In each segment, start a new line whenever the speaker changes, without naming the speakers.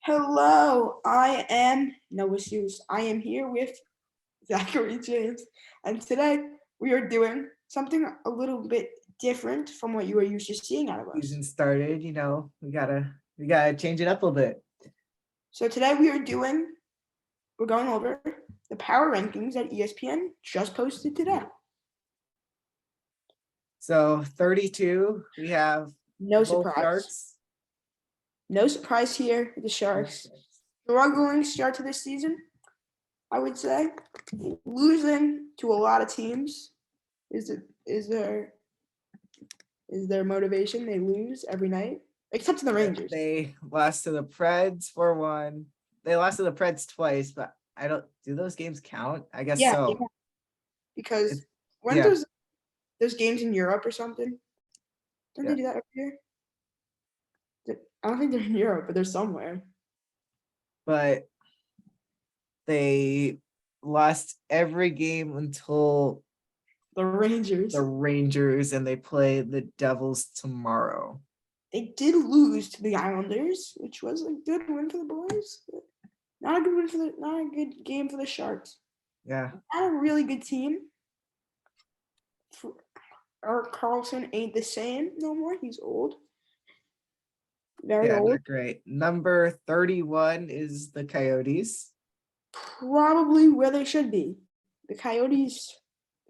Hello, I am Noah Seuss. I am here with Zachary James, and today we are doing something a little bit different from what you are used to seeing out of us.
Season started, we gotta change it up a little bit.
So today we're going over the power rankings that ESPN just posted today.
So 32, we have
No
both
surprise.
Sharks.
No surprise here. The Sharks struggling start to this season, I would say, losing to a lot of teams. Is their motivation? They lose every night, except to the Rangers.
They lost to the Preds 4-1. They lost to the Preds twice, but I don't do those games count? I guess so.
Yeah, because when
yeah.
there's games in Europe or something, don't they do that every year? I don't think they're in Europe, but they're somewhere.
But they lost every game until
The Rangers.
And they play the Devils tomorrow.
They did lose to the Islanders, which was a good win for the boys. Not a good game for the Sharks.
Yeah.
Not a really good team. Eric Carlson ain't the same no more. He's old. Very old.
Not great. Number 31 is the Coyotes.
Probably where they should be. The Coyotes.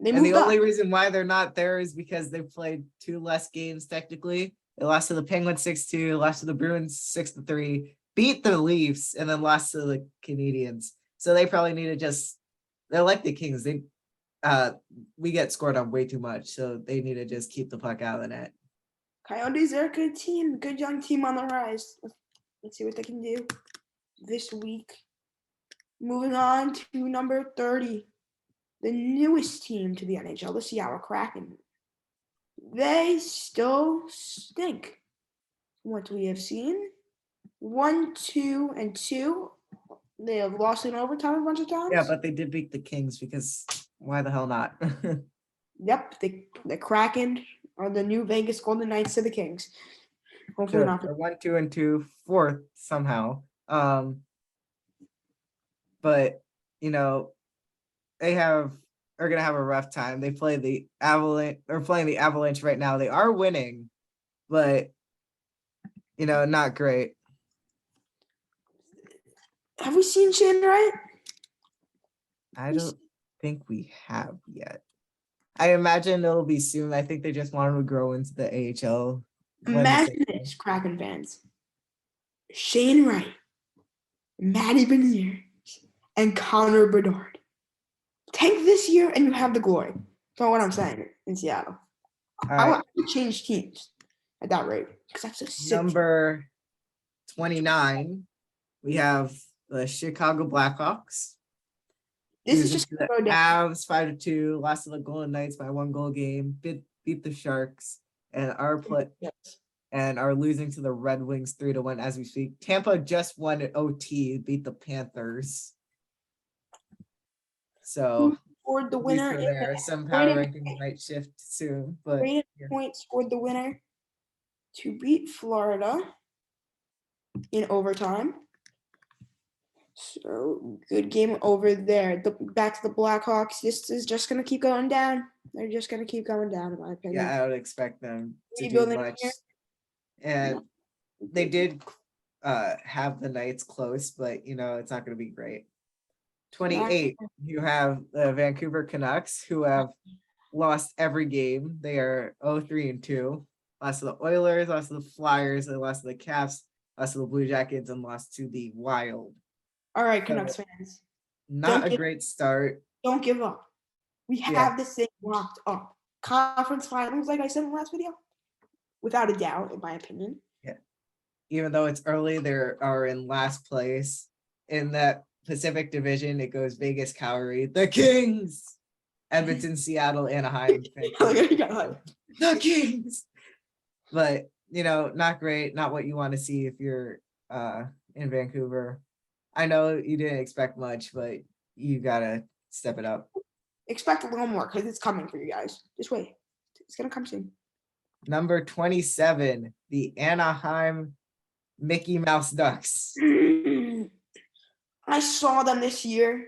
And the only reason why they're not there is because they played two less games technically. They lost to the Penguins 6-2, lost to the Bruins 6-3, beat the Leafs, and then lost to the Canadiens. So they probably need to they're like the Kings. We get scored on way too much, so they need to just keep the puck out of the net.
Coyotes are a good team, good young team on the rise. Let's see what they can do this week. Moving on to number 30, the newest team to the NHL, the Seattle Kraken. They still stink. What we have seen, 1, 2, and 2. They have lost in overtime a bunch of times.
Yeah, but they did beat the Kings because why the hell not?
Yep, the Kraken are the new Vegas Golden Knights to the Kings. Hopefully not.
1, 2, and 2, fourth somehow. But they are gonna have a rough time. They play the Avalanche. They're playing the Avalanche right now. They are winning, but not great.
Have we seen Shane Wright?
I don't think we have yet. I imagine it'll be soon. I think they just want him to grow into the AHL.
Imagine this, Kraken fans. Shane Wright, Matty Beniers, and Connor Bedard. Tank this year and you have the glory. That's what I'm saying in Seattle. I want to change teams at that rate because that's a sick
number 29. We have the Chicago Blackhawks.
This is just
the Avs 5-2, lost to the Golden Knights by 1 goal game, beat the Sharks, and are losing to the Red Wings 3-1 as we speak. Tampa just won at OT, beat the Panthers. So
scored the winner
there. Some power rankings might shift soon, but
Point scored the winner to beat Florida in overtime. So good game over there. Back to the Blackhawks. This is just going to keep going down. They're just going to keep going down, in my opinion.
Yeah, I would expect them to do much. And they did have the Knights close, but it's not going to be great. 28, you have the Vancouver Canucks, who have lost every game. They are 0-3-2. Lost to the Oilers, lost to the Flyers, they lost to the Caps, lost to the Blue Jackets, and lost to the Wild.
All right, Canucks fans.
Not a great start.
Don't give up. We have this thing locked up. Conference finals, like I said in the last video, without a doubt, in my opinion.
Yeah. Even though it's early, they are in last place. In that Pacific Division, it goes Vegas, Calgary, the Kings, Edmonton, Seattle, Anaheim. The Kings. But, not great. Not what you want to see if you're in Vancouver. I know you didn't expect much, but you got to step it up.
Expect a little more because it's coming for you guys. Just wait. It's going to come soon.
Number 27, the Anaheim Mickey Mouse Ducks.
I saw them this year.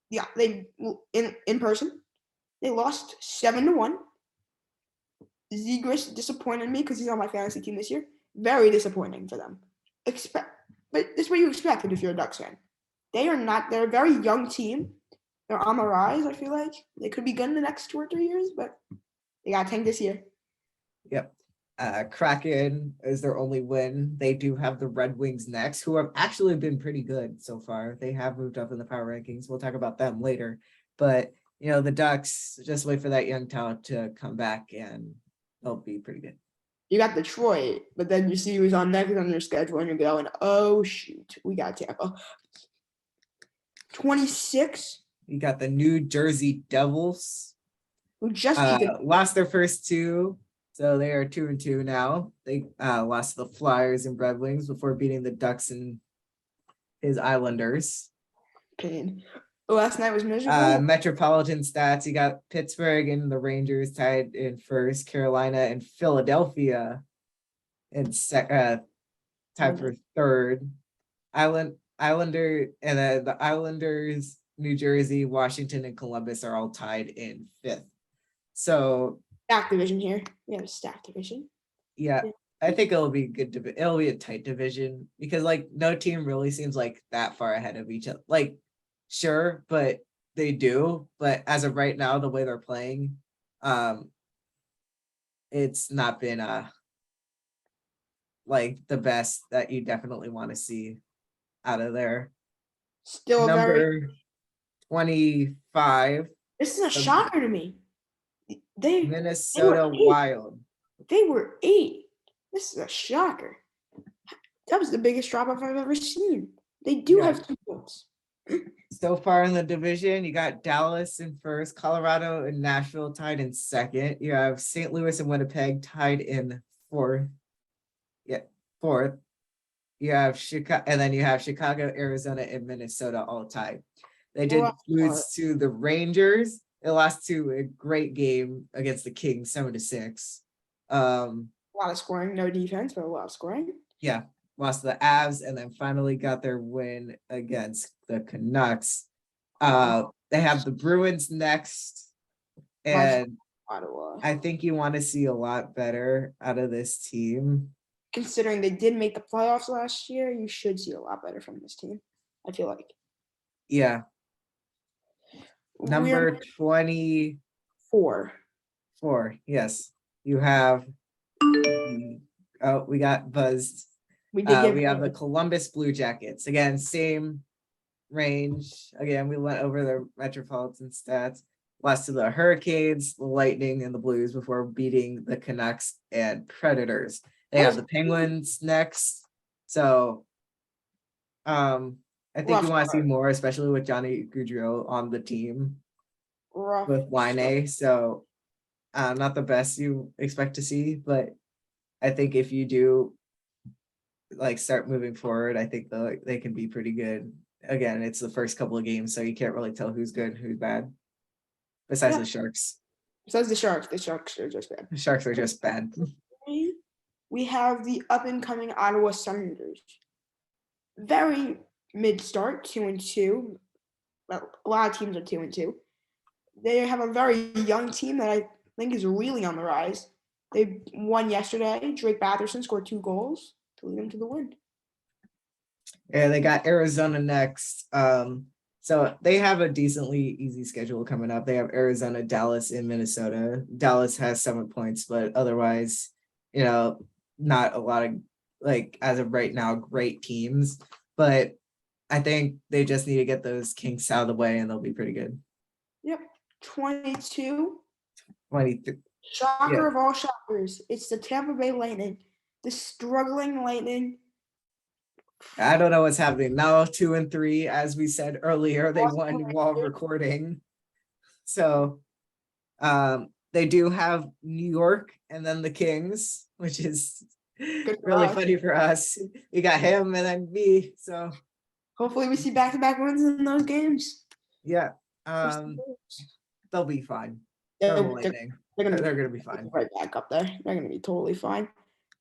Yeah, they in person. They lost 7-1. Zegras disappointed me because he's on my fantasy team this year. Very disappointing for them. But this is what you expected if you're a Ducks fan. They are not. They're a very young team. They're on the rise. I feel like they could be good in the next 2 or 3 years, but they got tanked this year.
Yep. Kraken is their only win. They do have the Red Wings next, who have actually been pretty good so far. They have moved up in the power rankings. We'll talk about them later. But the Ducks just wait for that young talent to come back and they'll be pretty good.
You got Detroit, but then you see who's on next on your schedule, and you're going, oh shoot, we got Tampa. 26.
You got the New Jersey Devils,
who just
lost their first two, so they are 2-2 now. They lost to the Flyers and Red Wings before beating the Ducks and his Islanders.
Pain. Last night was miserable.
Metropolitan stats, you got Pittsburgh and the Rangers tied in first, Carolina and Philadelphia in tied for third. Islander and the Islanders, New Jersey, Washington, and Columbus are all tied in fifth. So
stack division here. We have a stack division.
Yeah, I think it'll be good. It'll be a tight division because no team really seems like that far ahead of each other. Sure, but they do. But as of right now, the way they're playing, it's not been the best that you definitely want to see out of there.
Still
number 25.
This is a shocker to me.
Minnesota Wild.
They were 8. This is a shocker. That was the biggest drop off I've ever seen. They do have 2 points.
So far in the division, you got Dallas in first, Colorado and Nashville tied in second. You have St. Louis and Winnipeg tied in fourth. You have Chicago, and then you have Chicago, Arizona, and Minnesota all tied. They did lose to the Rangers. They lost to a great game against the Kings, 7-6.
A lot of scoring, no defense, but a lot of scoring.
Yeah, lost to the Avs, and then finally got their win against the Canucks. They have the Bruins next, and
Ottawa.
I think you want to see a lot better out of this team.
Considering they did make the playoffs last year, you should see a lot better from this team, I feel like.
Yeah. Number 24. Yes. You have we got buzzed. We have the Columbus Blue Jackets. Again, same range. Again, we went over the Metropolitan stats. Lost to the Hurricanes, the Lightning, and the Blues before beating the Canucks and Predators. They have the Penguins next. So I think you want to see more, especially with Johnny Gaudreau on the team with Line. So not the best you expect to see, but I think if you do start moving forward, I think they can be pretty good. Again, it's the first couple of games, so you can't really tell who's good, who's bad. Besides the Sharks.
Besides the Sharks are just bad.
The Sharks are just bad.
We have the up-and-coming Ottawa Senators. Very mid-start, 2-2. Well, a lot of teams are 2-2. They have a very young team that I think is really on the rise. They won yesterday. Drake Batherson scored 2 goals to lead them to the win.
Yeah, they got Arizona next. So they have a decently easy schedule coming up. They have Arizona, Dallas, and Minnesota. Dallas has 7 points, but otherwise, not a lot of as of right now, great teams. But I think they just need to get those kinks out of the way and they'll be pretty good.
Yep. 22.
23.
Shocker of all shockers. It's the Tampa Bay Lightning. The struggling Lightning.
I don't know what's happening now. 2-3, as we said earlier, they won while recording. So they do have New York and then the Kings, which is really funny for us. We got him and then me. So
hopefully we see back-to-back wins in those games.
Yeah. They'll be fine. They're gonna be fine.
Right back up there. They're gonna be totally fine.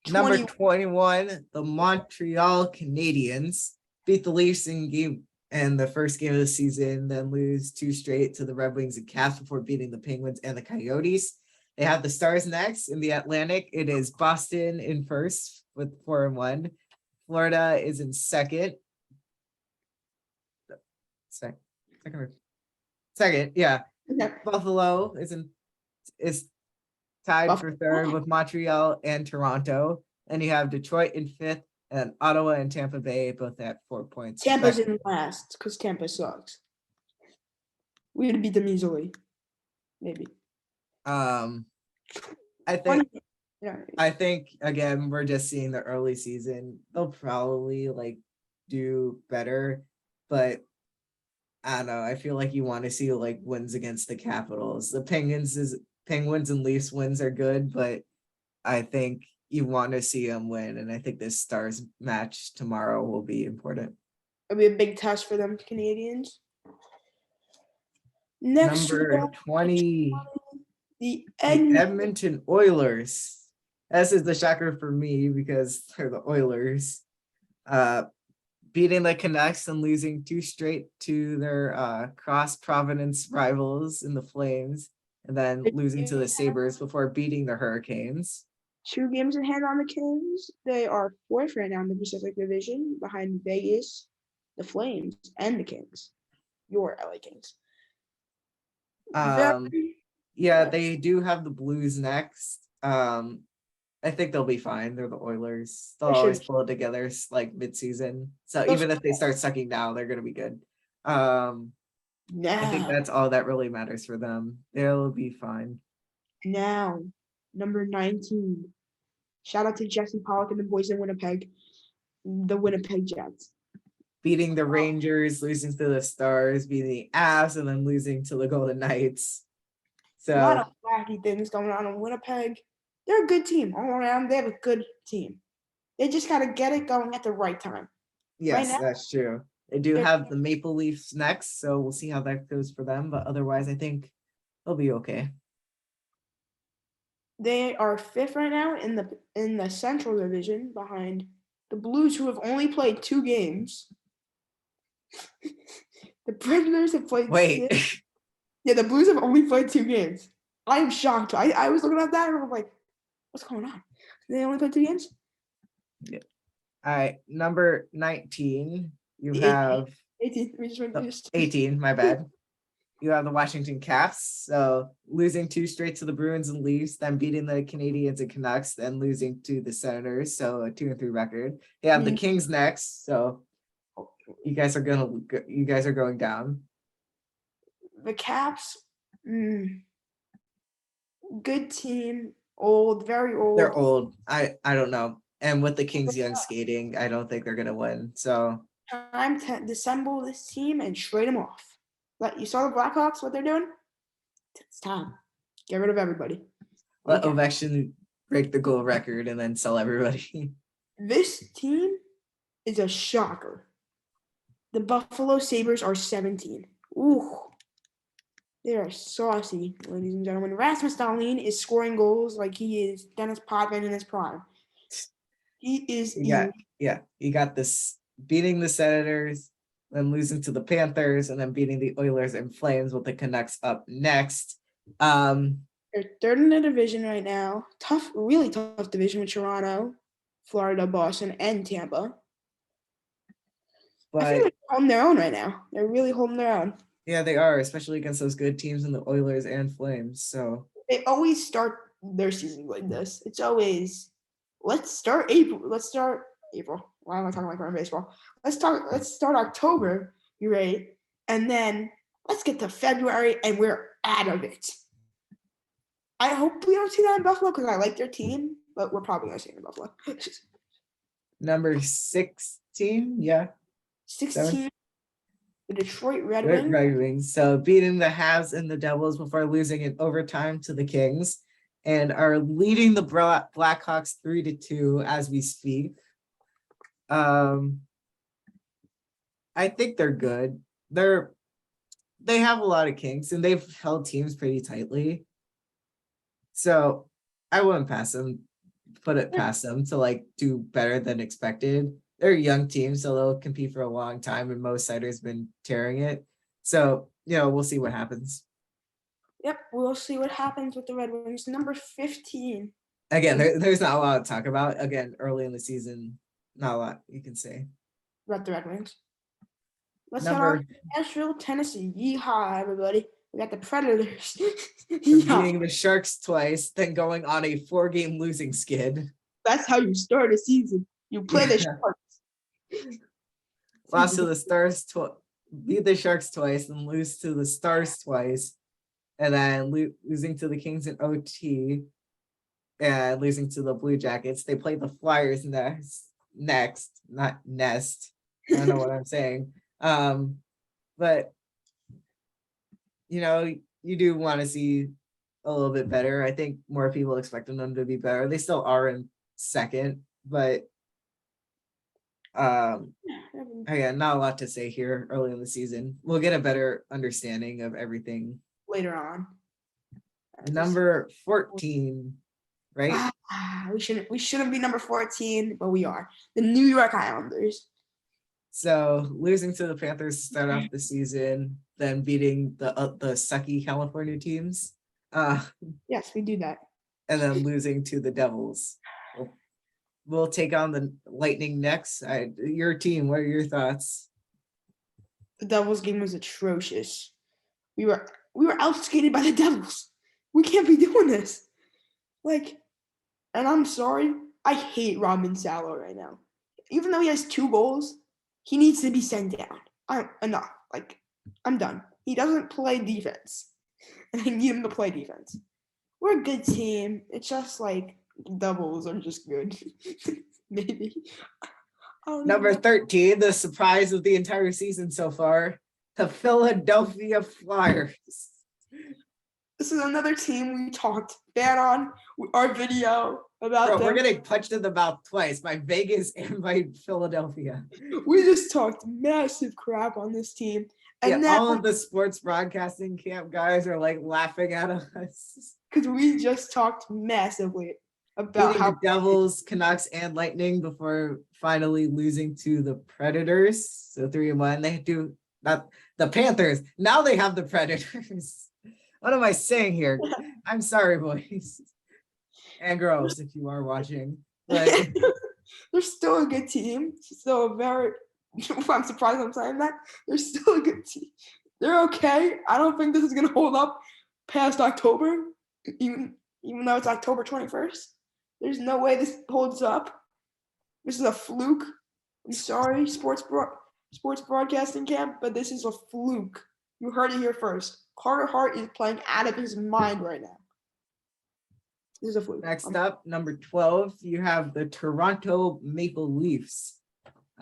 Number 21, the Montreal Canadiens beat the Leafs in game and the first game of the season, then lose 2 straight to the Red Wings and Caps before beating the Penguins and the Coyotes. They have the Stars next in the Atlantic. It is Boston in first with 4-1. Florida is in second. Second, yeah.
Okay.
Buffalo is tied for third with Montreal and Toronto. And you have Detroit in fifth, and Ottawa and Tampa Bay both at 4 points.
Tampa's in last because Tampa sucks. We would beat them easily. Maybe.
I think again, we're just seeing the early season. They'll probably like do better, but I don't know. I feel like you want to see like wins against the Capitals. The Penguins and Leafs wins are good, but I think you want to see them win, and I think this Stars match tomorrow will be important.
It'll be a big test for them Canadians. Next,
number 20,
the
Edmonton Oilers. This is the shocker for me because they're the Oilers. Beating the Canucks and losing 2 straight to their cross Providence rivals in the Flames, and then losing to the Sabres before beating the Hurricanes.
2 games in hand on the Kings. They are 4th right now in the Pacific Division behind Vegas, the Flames, and the Kings. Your LA Kings.
Yeah, they do have the Blues next. I think they'll be fine. They're the Oilers. They'll always pull it together like mid-season. So even if they start sucking now, they're gonna be good. I think that's all that really matters for them. They'll be fine.
Now, number 19. Shout out to Jesse Pollock and the boys in Winnipeg. The Winnipeg Jets.
Beating the Rangers, losing to the Stars, beating the Avs, and then losing to the Golden Knights. So
a lot of wacky things going on in Winnipeg. They're a good team all around. They have a good team. They just got to get it going at the right time.
Yes, right, that's true. They do have the Maple Leafs next, so we'll see how that goes for them. But otherwise, I think they'll be okay.
They are 5th right now in the Central Division behind the Blues, who have only played 2 games. The Predators have played 6. Yeah, the Blues have only played 2 games. I am shocked. I was looking at that and I'm like, what's going on? They only played 2 games?
Yeah. All right, number 19. You have 18, my bad. You have the Washington Caps, so losing 2 straight to the Bruins and Leafs, then beating the Canadiens and Canucks, then losing to the Senators, so a 2-3 record. They have the Kings next, so you guys are going down.
The Caps, good team, old, very old.
They're old. I don't know. And with the Kings young skating, I don't think they're gonna win. So
time to disassemble this team and trade them off. But you saw the Blackhawks, what they're doing? It's time. Get rid of everybody.
Let Ovechkin break the goal record and then sell everybody.
This team is a shocker. The Buffalo Sabres are 17. Ooh. They are saucy, ladies and gentlemen. Rasmus Dahlin is scoring goals like he is Dennis Potvin in his prime. He is.
You got this beating the Senators, then losing to the Panthers, and then beating the Oilers and Flames with the Canucks up next.
They're 3rd in the division right now. Tough, really tough division with Toronto, Florida, Boston, and Tampa. But I think they're holding their own right now. They're really holding their own.
Yeah, they are, especially against those good teams in the Oilers and Flames. So
they always start their season like this. It's always let's start April. Why am I talking like we're in baseball? Let's start October, you're right, and then let's get to February and we're out of it. I hope we don't see that in Buffalo because I like their team, but we're probably gonna see it in Buffalo.
Number 16, yeah.
16. The Detroit Red
Wings. So beating the Habs and the Devils before losing in overtime to the Kings, and are leading the Blackhawks 3-2 as we speak. I think they're good. They have a lot of kinks and they've held teams pretty tightly. So I wouldn't put it past them to like do better than expected. they're a young team, so they'll compete for a long time, and Mo Sider's been tearing it. So, we'll see what happens.
Yep, we'll see what happens with the Red Wings. Number 15.
Again, there's not a lot to talk about. Again, early in the season, not a lot you can say.
About the Red Wings. Let's head on
Number
to Nashville, Tennessee. Yeehaw, everybody. We got the Predators.
beating the Sharks twice, then going on a 4-game losing skid.
That's how you start a season. You play the
Yeah.
Sharks.
Lost to the Stars, beat the Sharks twice, and lose to the Stars twice, and then losing to the Kings in OT, and losing to the Blue Jackets. They played the Flyers next, not nest. I don't know what I'm saying. But you do want to see a little bit better. I think more people expecting them to be better. They still are in second, but again, not a lot to say here early in the season. We'll get a better understanding of everything
later on.
Number 14, right?
We shouldn't be number 14, but we are. The New York Islanders.
So losing to the Panthers to start off the season, then beating the sucky California teams.
Yes, we do that.
And then losing to the Devils. We'll take on the Lightning next. Your team, what are your thoughts?
The Devils game was atrocious. We were outskated by the Devils. We can't be doing this. And I'm sorry, I hate Robin Salo right now. Even though he has 2 goals, he needs to be sent down. Enough. I'm done. He doesn't play defense. And I need him to play defense. We're a good team. It's just Devils are just good. Maybe.
Number 13, the surprise of the entire season so far, the Philadelphia Flyers.
This is another team we talked bad on our video about.
Bro, we're getting punched in the mouth twice by Vegas and by Philadelphia.
We just talked massive crap on this team. And
yeah, all of the sports broadcasting camp guys are laughing at us.
Because we just talked massively about
how the Devils, Canucks, and Lightning before finally losing to the Predators. So 3-1. They do not the Panthers. Now they have the Predators. What am I saying here? I'm sorry, boys and girls, if you are watching. But
they're still a good team. So I'm surprised I'm saying that. They're still a good team. They're okay. I don't think this is gonna hold up past October, even though it's October 21st. There's no way this holds up. This is a fluke. I'm sorry, sports broadcasting camp, but this is a fluke. You heard it here first. Carter Hart is playing out of his mind right now. This is a fluke.
Next up, number 12, you have the Toronto Maple Leafs.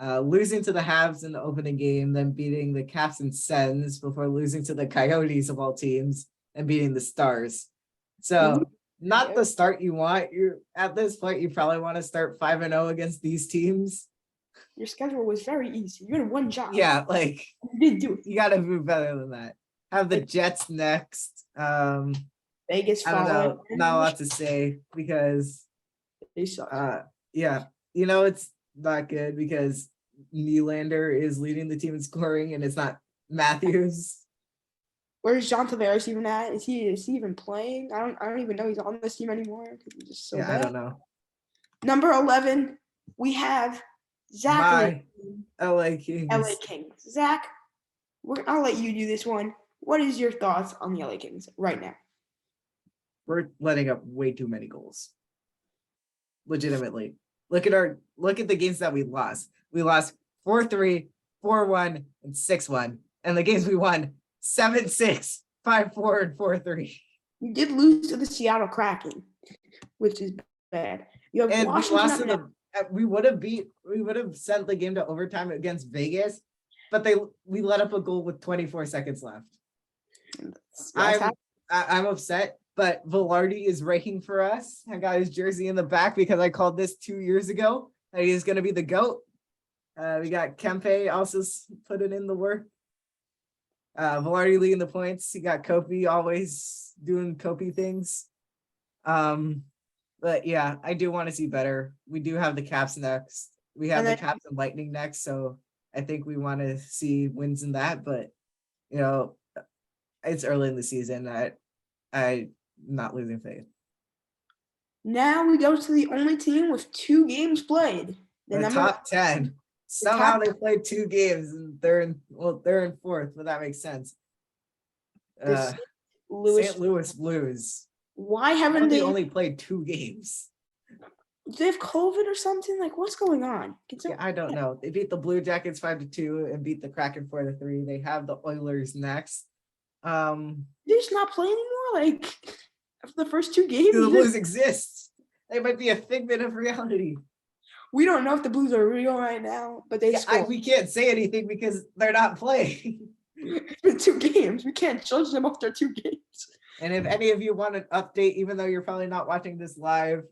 Losing to the Habs in the opening game, then beating the Caps and Sens before losing to the Coyotes of all teams and beating the Stars. So not the start you want. You at this point, you probably want to start 5-0 against these teams.
Your schedule was very easy. You had one job.
Yeah,
you didn't do it.
You got to do better than that. Have the Jets next.
Vegas.
I don't know. Not a lot to say because
they suck.
Yeah, it's not good because Nylander is leading the team in scoring and it's not Matthews.
Where's John Tavares even at? Is he even playing? I don't even know he's on this team anymore. He's just so bad.
I don't know.
Number 11, we have Zach.
LA Kings.
LA Kings. Zach, I'll let you do this one. What is your thoughts on the LA Kings right now?
We're letting up way too many goals. Legitimately. Look at the games that we lost. We lost 4-3, 4-1, and 6-1. And the games we won 7-6, 5-4, and 4-3.
We did lose to the Seattle Kraken, which is bad. You have
and
Washington.
We lost to we would have sent the game to overtime against Vegas, but we let up a goal with 24 seconds left. I'm upset, but Velarde is raking for us. I got his jersey in the back because I called this 2 years ago that he is going to be the GOAT. We got Kempe also putting in the work. Velarde leading the points. He got Kopi always doing Kopi things. But yeah, I do want to see better. We do have the Caps next. we have
And
the
then
Caps and Lightning next, so I think we want to see wins in that. But you know, it's early in the season. I'm not losing faith.
now we go to the only team with 2 games played.
The
number
top 10. Somehow they played 2 games and they're in fourth, but that makes sense.
the
Uh,
St. Louis.
St. Louis Blues.
Why haven't
They
they?
only played 2 games?
Do they have COVID or something? Like, what's going on?
Yeah, I don't know. They beat the Blue Jackets 5-2 and beat the Kraken 4-3. They have the Oilers next.
They just not play anymore. Like after the first 2
Do
games,
the Blues exist? They might be a figment of reality.
we don't know if the Blues are real right now, but they scored.
We can't say anything because they're not playing.
It's been 2 games. We can't judge them after 2 games.
And if any of you want an update, even though you're probably not watching this live,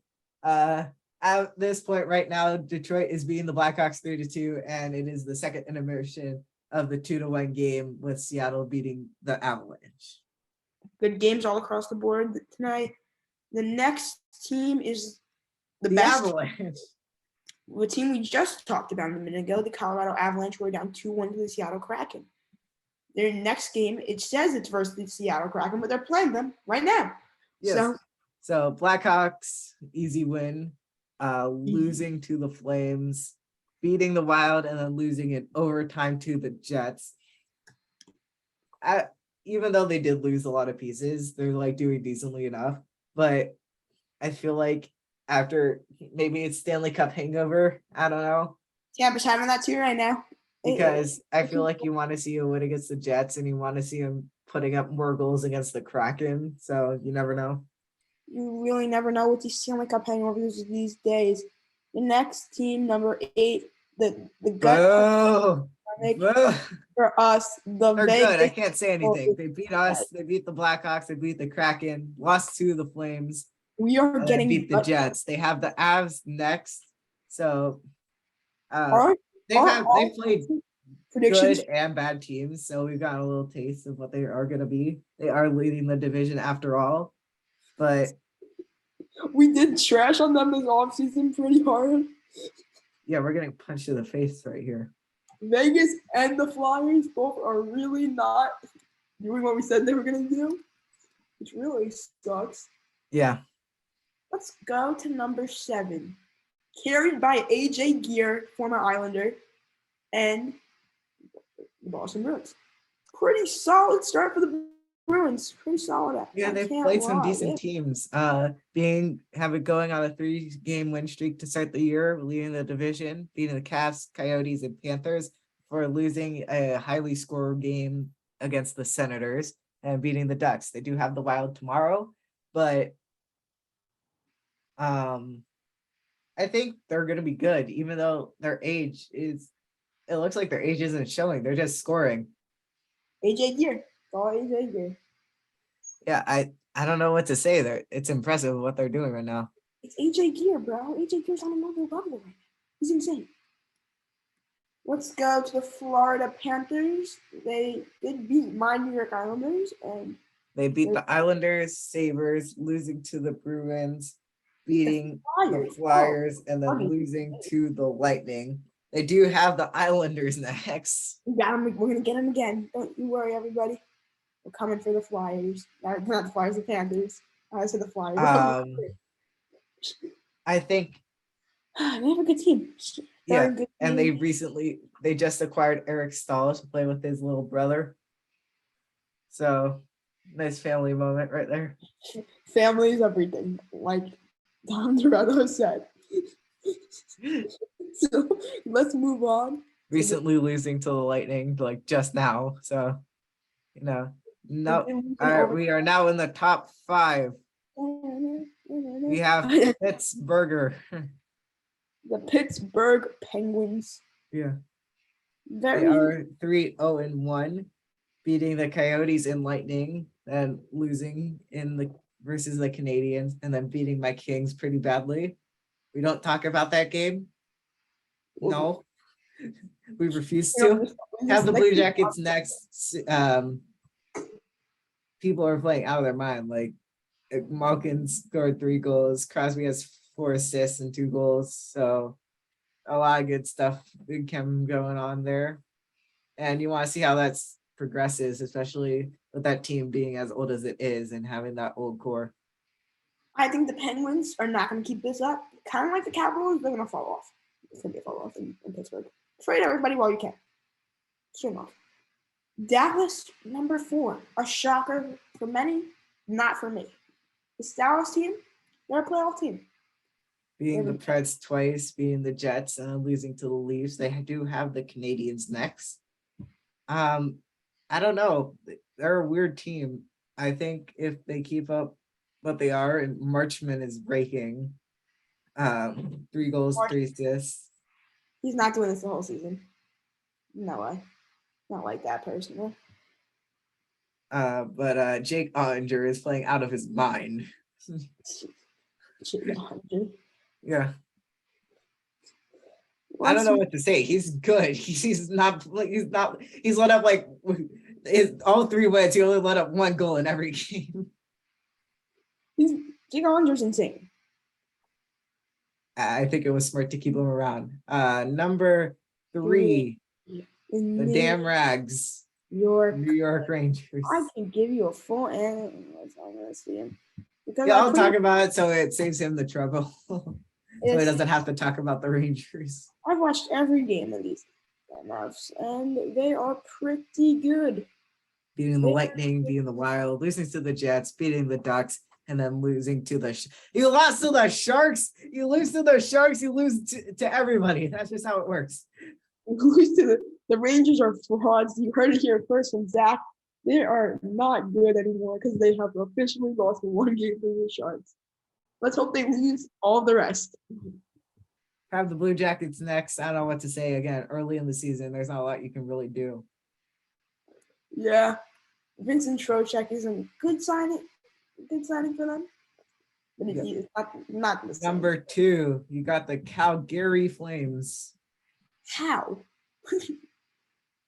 at this point right now, Detroit is beating the Blackhawks 3-2, and it is the second intermission of the 2-1 game with Seattle beating the Avalanche.
Good games all across the board tonight. The next team is the
best.
Avalanche. The team we just talked about a minute ago, the Colorado Avalanche, were down 2-1 to the Seattle Kraken. Their next game, it says it's versus the Seattle Kraken, but they're playing them right now.
Yes. So Blackhawks, easy win. Losing to the Flames, beating the Wild, and then losing in overtime to the Jets. Even though they did lose a lot of pieces, they're like doing decently enough. But I feel like after maybe it's Stanley Cup hangover, I don't know.
Tampa's having that too right now.
Because I feel like you want to see a win against the Jets and you want to see them putting up more goals against the Kraken. So you never know.
You really never know with these Stanley Cup hangovers these days. The next team, number 8, the gut for us.
They're good. I can't say anything. They beat us. They beat the Blackhawks. They beat the Kraken. Lost to the Flames.
We are getting
beat the Jets. They have the Avs next. So they've played good and bad teams. So we've got a little taste of what they are going to be. They are leading the division after all. But
we did trash on them this offseason pretty hard.
Yeah, we're getting punched in the face right here.
Vegas and the Flyers both are really not doing what we said they were going to do, which really sucks.
Yeah.
Let's go to number 7. Carried by AJ Gear, former Islander, and the Boston Bruins. Pretty solid start for the Bruins. Pretty solid.
Yeah, they've played some decent teams. Going on a 3-game win streak to start the year, leading the division, beating the Cavs, Coyotes, and Panthers, for losing a highly scored game against the Senators and beating the Ducks. They do have the Wild tomorrow, but I think they're going to be good, even though their age is. It looks like their age isn't showing. They're just scoring.
AJ Gear. It's all AJ Gear.
Yeah, I don't know what to say there. It's impressive what they're doing right now.
It's AJ Gear, bro. AJ Gear's on another level right now. He's insane. Let's go to the Florida Panthers. They did beat my New York Islanders. And
they beat the Islanders, Sabres, losing to the Bruins, beating the Flyers, and then losing to the Lightning. They do have the Islanders next.
We got them. We're going to get them again. Don't you worry, everybody. We're coming for the Flyers. Not the Flyers, the Panthers. I said the Flyers.
I think
they have a good team.
And they just acquired Eric Stahl to play with his little brother. So nice family moment right there.
Family is everything, like Don Dorado said. So let's move on.
Recently losing to the Lightning, like just now. So, we are now in the top 5. We have Pittsburgh.
The Pittsburgh Penguins.
Yeah. They are 3-0-1, beating the Coyotes and Lightning, and losing versus the Canadiens, and then beating my Kings pretty badly. We don't talk about that game. No. We refuse to. Have the Blue Jackets next. People are playing out of their mind. Like, Malkin scored 3 goals. Crosby has 4 assists and 2 goals. So a lot of good stuff in chem going on there. And you want to see how that progresses, especially with that team being as old as it is and having that old core.
I think the Penguins are not going to keep this up. Kind of like the Capitals, they're going to fall off. It's going to be a fall off in Pittsburgh. Trade everybody while you can. Swing off. Dallas, number 4. A shocker for many, not for me. This Dallas team, they're a playoff team.
Being the Preds twice, being the Jets, and losing to the Leafs, they do have the Canadians next. I don't know. They're a weird team. I think if they keep up what they are, and Marchman is breaking 3 goals, 3 assists.
He's not doing this the whole season. No way. Not like that personally.
But Jake Ottinger is playing out of his mind.
Jake Ottinger.
Yeah. I don't know what to say. He's good. He's let up like all 3 wins. He only let up 1 goal in every game.
Jake Ottinger's insane.
I think it was smart to keep him around. Number 3, the damn rags. New York Rangers.
I can give you a full analysis on this game.
Yeah, I'll talk about it so it saves him the trouble. So he doesn't have to talk about the Rangers.
I've watched every game of these matches, and they are pretty good.
Beating the Lightning, beating the Wild, losing to the Jets, beating the Ducks, and then losing to the you lost to the Sharks. You lose to the Sharks. You lose to everybody. That's just how it works.
Lose to the Rangers are frauds. You heard it here first from Zach. They are not good anymore because they have officially lost 1 game to the Sharks. Let's hope they lose all the rest.
Have the Blue Jackets next. I don't know what to say. Again, early in the season, there's not a lot you can really do.
Yeah, Vincent Trocheck is a good signing. Good signing for them. But it's not the same.
Number 2, you got the Calgary Flames.
How? This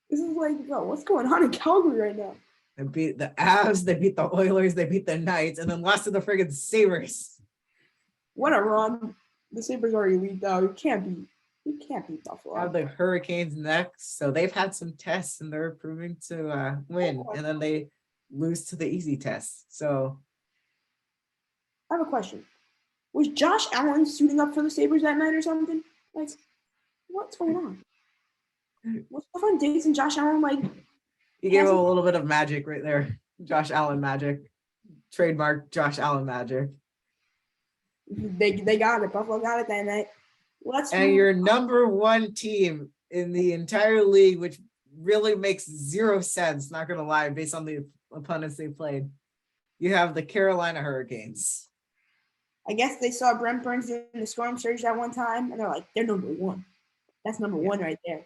is like, bro, what's going on in Calgary right now?
They beat the Avs, they beat the Oilers, they beat the Knights, and then lost to the friggin' Sabres.
What a run. The Sabres are elite, though. You can't beat Buffalo.
Have the Hurricanes next. So they've had some tests, and they're proving to win. And then they lose to the easy test. So
I have a question. Was Josh Allen suiting up for the Sabres that night or something? Like, what's going on? Was Stefan Diggs and Josh Allen like?
You gave him a little bit of magic right there. Josh Allen magic. Trademark Josh Allen magic.
They got it. Buffalo got it that night.
And your number 1 team in the entire league, which really makes 0 sense, not going to lie, based on the opponents they played. You have the Carolina Hurricanes.
I guess they saw Brent Burns in the Storm Surge that one time, and they're like, they're number 1. That's number 1 right there.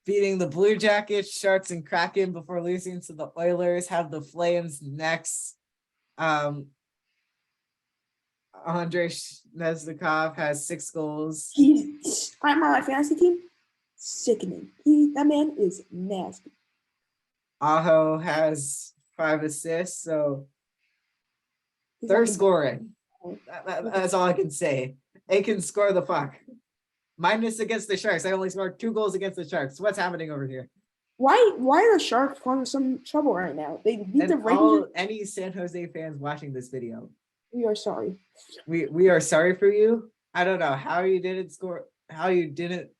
Beating the Blue Jackets, Sharks, and Kraken before losing to the Oilers. Have the Flames next. Andrei Neznikov has 6 goals.
I'm on my fantasy team. Sickening. That man is nasty.
Aho has 5 assists, so they're scoring. That's all I can say. They can score the puck. Minus against the Sharks. I only scored 2 goals against the Sharks. What's happening over here?
Why are the Sharks causing some trouble right now? They beat the Rangers.
Any San Jose fans watching this video,
we are sorry.
We are sorry for you. I don't know how you didn't score, how you didn't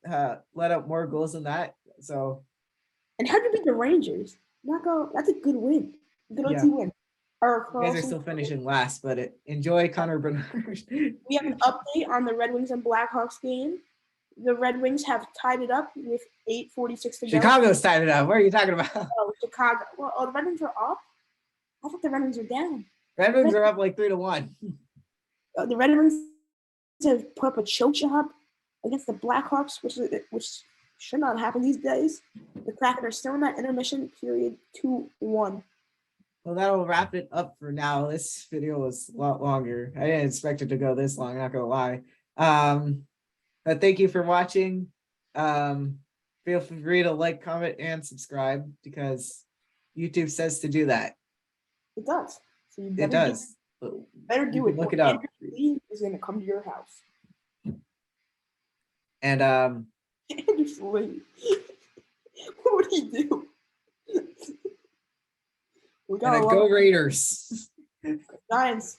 let up more goals than that. So,
and how did you beat the Rangers? That's a good win. Good OT win.
You guys are still finishing last, but enjoy Connor Bernard.
We have an update on the Red Wings and Blackhawks game. The Red Wings have tied it up with 8:46 to go.
Chicago's tied it up. What are you talking about?
Oh, Chicago. Well, the Red Wings are up. I thought the Red Wings are down.
Red Wings are up like 3-1.
The Red Wings have put up a choke job against the Blackhawks, which should not happen these days. The Kraken are still in that intermission period, 2-1.
Well, that'll wrap it up for now. This video was a lot longer. I didn't expect it to go this long, not gonna lie. But thank you for watching. Feel free to like, comment, and subscribe because YouTube says to do that.
It does. So you
it does.
Better do it.
Look it up.
Andrew Lee is going to come to your house.
And
Andrew Slade. What would he do? We
and a Go Raiders.
Giants.